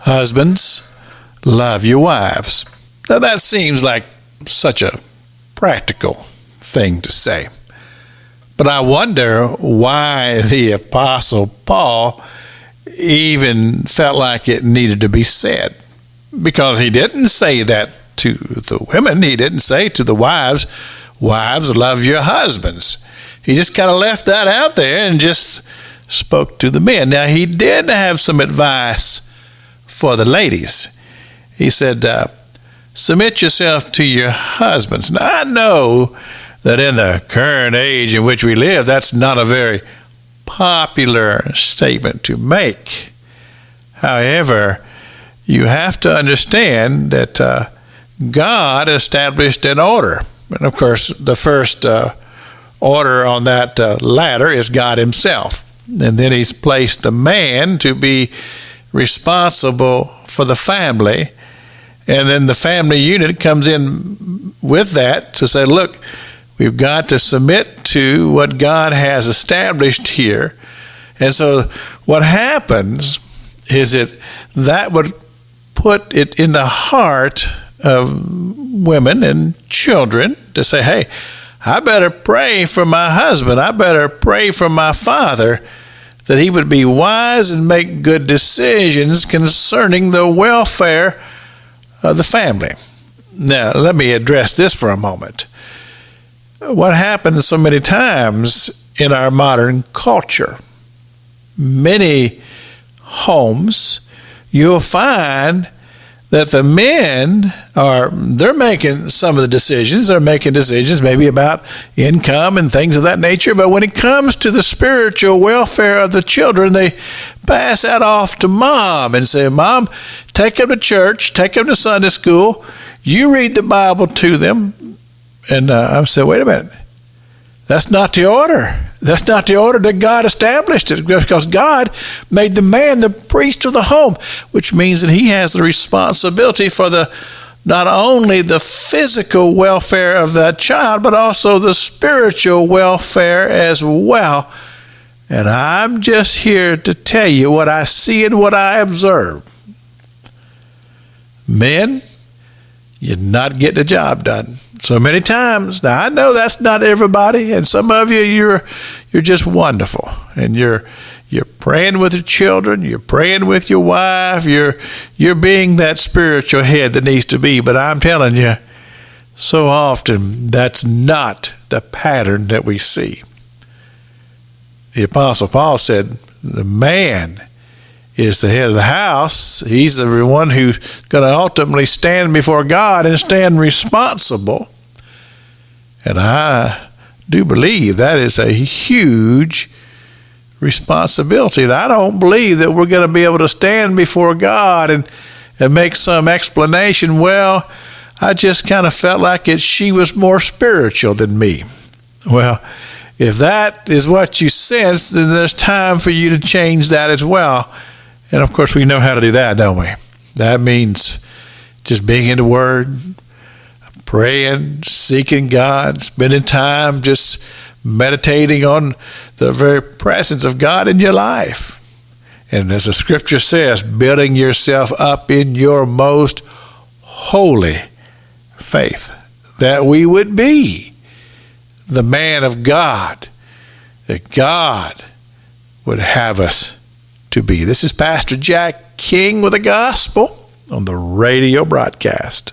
Husbands, love your wives. Now that seems like such a practical thing to say. But I wonder why the Apostle Paul even felt like it needed to be said. Because he didn't say that to the women. He didn't say to the wives, wives, love your husbands. He just kind of left that out there and just spoke to the men. Now, he did have some advice for the ladies. He said, submit yourself to your husbands. Now, I know that in the current age in which we live, that's not a very popular statement to make. However, you have to understand that God established an order. And of course, the first order on that ladder is God himself. And then he's placed the man to be responsible for the family. And then the family unit comes in with that to say, look, we've got to submit to what God has established here. And so what happens is that would put it in the heart of women and children to say, hey, I better pray for my husband. I better pray for my father that he would be wise and make good decisions concerning the welfare of the family. Now, let me address this for a moment. What happens so many times in our modern culture, many homes, you'll find that the men they're making some of the decisions. They're making decisions maybe about income and things of that nature. But when it comes to the spiritual welfare of the children, they pass that off to mom and say, Mom, take them to church, take them to Sunday school. You read the Bible to them. And I said, wait a minute. That's not the order. That's not the order that God established it, because God made the man the priest of the home, which means that he has the responsibility for not only the physical welfare of that child, but also the spiritual welfare as well. And I'm just here to tell you what I see and what I observe. Men, you're not getting the job done. So many times. Now, I know that's not everybody, and some of you, you're just wonderful, and you're praying with your children, you're praying with your wife, you're being that spiritual head that needs to be. But I'm telling you, so often that's not the pattern that we see. The Apostle Paul said, the man is the head of the house. He's the one who's going to ultimately stand before God and stand responsible. And I do believe that is a huge responsibility. And I don't believe that we're going to be able to stand before God and make some explanation. Well, I just kind of felt like she was more spiritual than me. Well, if that is what you sense, then there's time for you to change that as well. And of course, we know how to do that, don't we? That means just being in the Word, praying, seeking God, spending time just meditating on the very presence of God in your life. And as the scripture says, building yourself up in your most holy faith, that we would be the man of God, that God would have us to be. This is Pastor Jack King with the gospel on the radio broadcast.